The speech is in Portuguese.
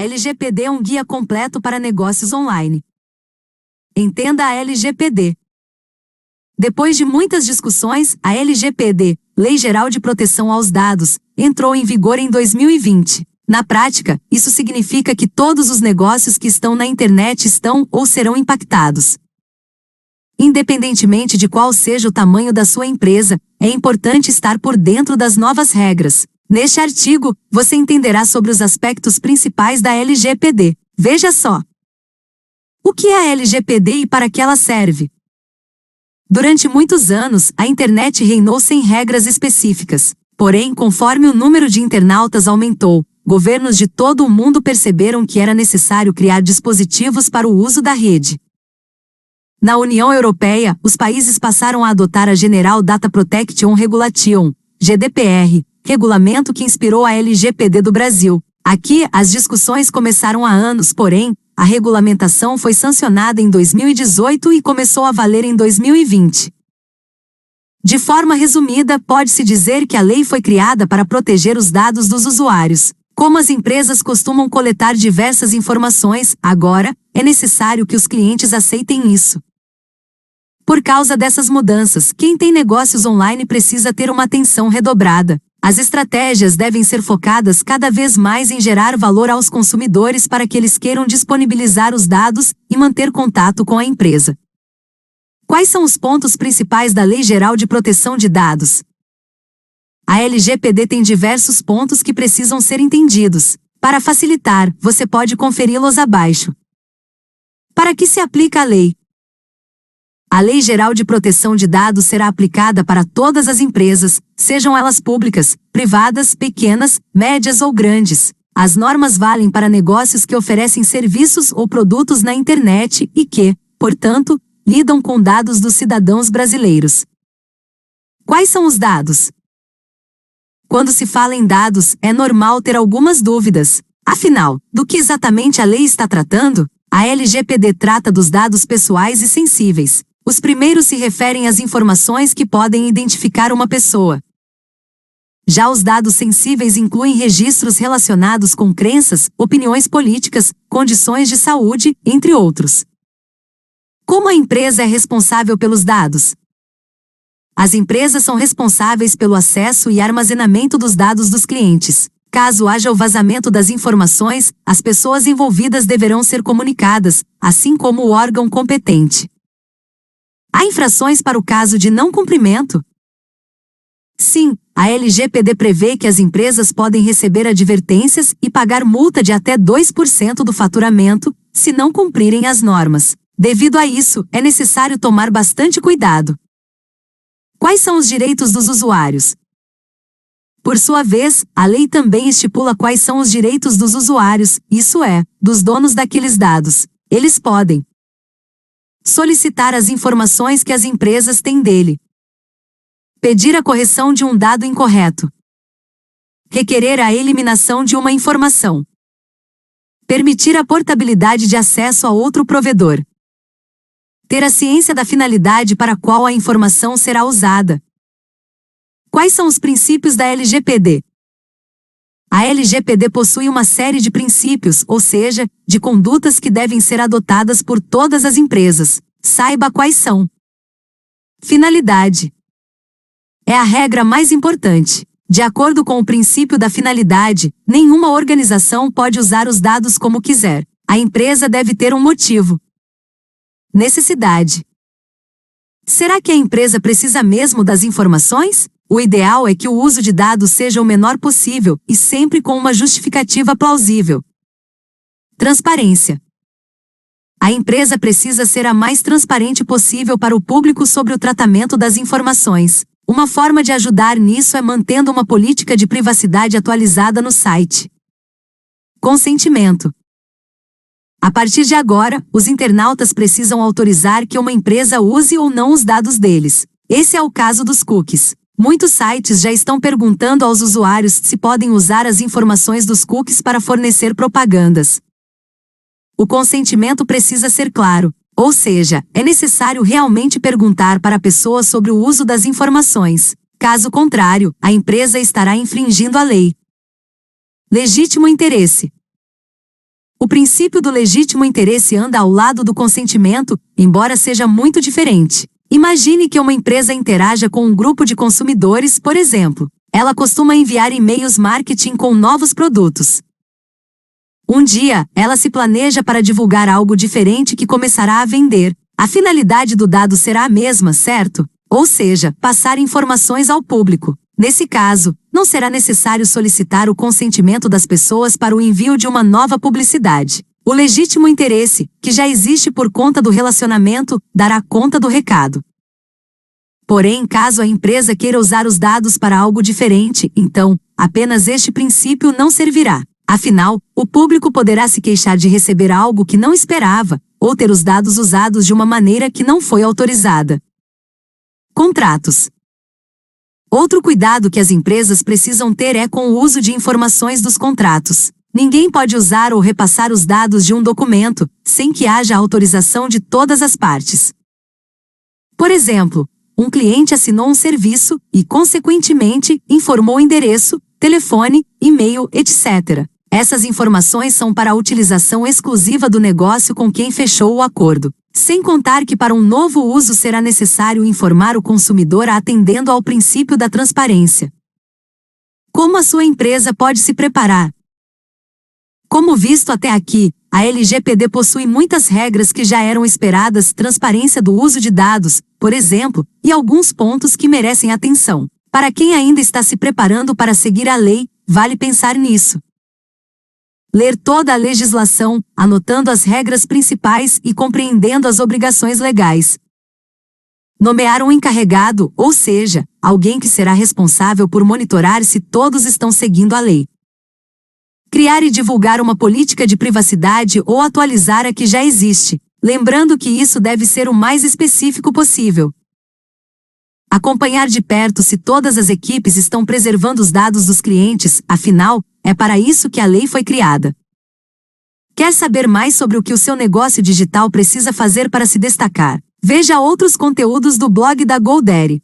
LGPD é um guia completo para negócios online. Entenda a LGPD. Depois de muitas discussões, a LGPD, Lei Geral de Proteção aos Dados, entrou em vigor em 2020. Na prática, isso significa que todos os negócios que estão na internet estão ou serão impactados. Independentemente de qual seja o tamanho da sua empresa, é importante estar por dentro das novas regras. Neste artigo, você entenderá sobre os aspectos principais da LGPD. Veja só. O que é a LGPD e para que ela serve? Durante muitos anos, a internet reinou sem regras específicas. Porém, conforme o número de internautas aumentou, governos de todo o mundo perceberam que era necessário criar dispositivos para o uso da rede. Na União Europeia, os países passaram a adotar a General Data Protection Regulation, GDPR, regulamento que inspirou a LGPD do Brasil. Aqui, as discussões começaram há anos, porém, a regulamentação foi sancionada em 2018 e começou a valer em 2020. De forma resumida, pode-se dizer que a lei foi criada para proteger os dados dos usuários. Como as empresas costumam coletar diversas informações, agora, é necessário que os clientes aceitem isso. Por causa dessas mudanças, quem tem negócios online precisa ter uma atenção redobrada. As estratégias devem ser focadas cada vez mais em gerar valor aos consumidores para que eles queiram disponibilizar os dados e manter contato com a empresa. Quais são os pontos principais da Lei Geral de Proteção de Dados? A LGPD tem diversos pontos que precisam ser entendidos. Para facilitar, você pode conferi-los abaixo. Para que se aplica a lei? A Lei Geral de Proteção de Dados será aplicada para todas as empresas, sejam elas públicas, privadas, pequenas, médias ou grandes. As normas valem para negócios que oferecem serviços ou produtos na internet e que, portanto, lidam com dados dos cidadãos brasileiros. Quais são os dados? Quando se fala em dados, é normal ter algumas dúvidas. Afinal, do que exatamente a lei está tratando? A LGPD trata dos dados pessoais e sensíveis. Os primeiros se referem às informações que podem identificar uma pessoa. Já os dados sensíveis incluem registros relacionados com crenças, opiniões políticas, condições de saúde, entre outros. Como a empresa é responsável pelos dados? As empresas são responsáveis pelo acesso e armazenamento dos dados dos clientes. Caso haja o vazamento das informações, as pessoas envolvidas deverão ser comunicadas, assim como o órgão competente. Há infrações para o caso de não cumprimento? Sim, a LGPD prevê que as empresas podem receber advertências e pagar multa de até 2% do faturamento, se não cumprirem as normas. Devido a isso, é necessário tomar bastante cuidado. Quais são os direitos dos usuários? Por sua vez, a lei também estipula quais são os direitos dos usuários, isso é, dos donos daqueles dados. Eles podem solicitar as informações que as empresas têm dele, pedir a correção de um dado incorreto, requerer a eliminação de uma informação, permitir a portabilidade de acesso a outro provedor, ter a ciência da finalidade para a qual a informação será usada. Quais são os princípios da LGPD? A LGPD possui uma série de princípios, ou seja, de condutas que devem ser adotadas por todas as empresas. Saiba quais são. Finalidade. É a regra mais importante. De acordo com o princípio da finalidade, nenhuma organização pode usar os dados como quiser. A empresa deve ter um motivo. Necessidade. Será que a empresa precisa mesmo das informações? O ideal é que o uso de dados seja o menor possível e sempre com uma justificativa plausível. Transparência. A empresa precisa ser a mais transparente possível para o público sobre o tratamento das informações. Uma forma de ajudar nisso é mantendo uma política de privacidade atualizada no site. Consentimento. A partir de agora, os internautas precisam autorizar que uma empresa use ou não os dados deles. Esse é o caso dos cookies. Muitos sites já estão perguntando aos usuários se podem usar as informações dos cookies para fornecer propagandas. O consentimento precisa ser claro, ou seja, é necessário realmente perguntar para a pessoa sobre o uso das informações. Caso contrário, a empresa estará infringindo a lei. Legítimo interesse. O princípio do legítimo interesse anda ao lado do consentimento, embora seja muito diferente. Imagine que uma empresa interaja com um grupo de consumidores, por exemplo. Ela costuma enviar e-mails marketing com novos produtos. Um dia, ela se planeja para divulgar algo diferente que começará a vender. A finalidade do dado será a mesma, certo? Ou seja, passar informações ao público. Nesse caso, não será necessário solicitar o consentimento das pessoas para o envio de uma nova publicidade. O legítimo interesse, que já existe por conta do relacionamento, dará conta do recado. Porém, caso a empresa queira usar os dados para algo diferente, então, apenas este princípio não servirá. Afinal, o público poderá se queixar de receber algo que não esperava, ou ter os dados usados de uma maneira que não foi autorizada. Contratos. Outro cuidado que as empresas precisam ter é com o uso de informações dos contratos. Ninguém pode usar ou repassar os dados de um documento, sem que haja autorização de todas as partes. Por exemplo, um cliente assinou um serviço e, consequentemente, informou o endereço, telefone, e-mail, etc. Essas informações são para a utilização exclusiva do negócio com quem fechou o acordo. Sem contar que para um novo uso será necessário informar o consumidor atendendo ao princípio da transparência. Como a sua empresa pode se preparar? Como visto até aqui, a LGPD possui muitas regras que já eram esperadas, transparência do uso de dados, por exemplo, e alguns pontos que merecem atenção. Para quem ainda está se preparando para seguir a lei, vale pensar nisso. Ler toda a legislação, anotando as regras principais e compreendendo as obrigações legais. Nomear um encarregado, ou seja, alguém que será responsável por monitorar se todos estão seguindo a lei. Criar e divulgar uma política de privacidade ou atualizar a que já existe, lembrando que isso deve ser o mais específico possível. Acompanhar de perto se todas as equipes estão preservando os dados dos clientes, afinal, é para isso que a lei foi criada. Quer saber mais sobre o que o seu negócio digital precisa fazer para se destacar? Veja outros conteúdos do blog da GoDaddy.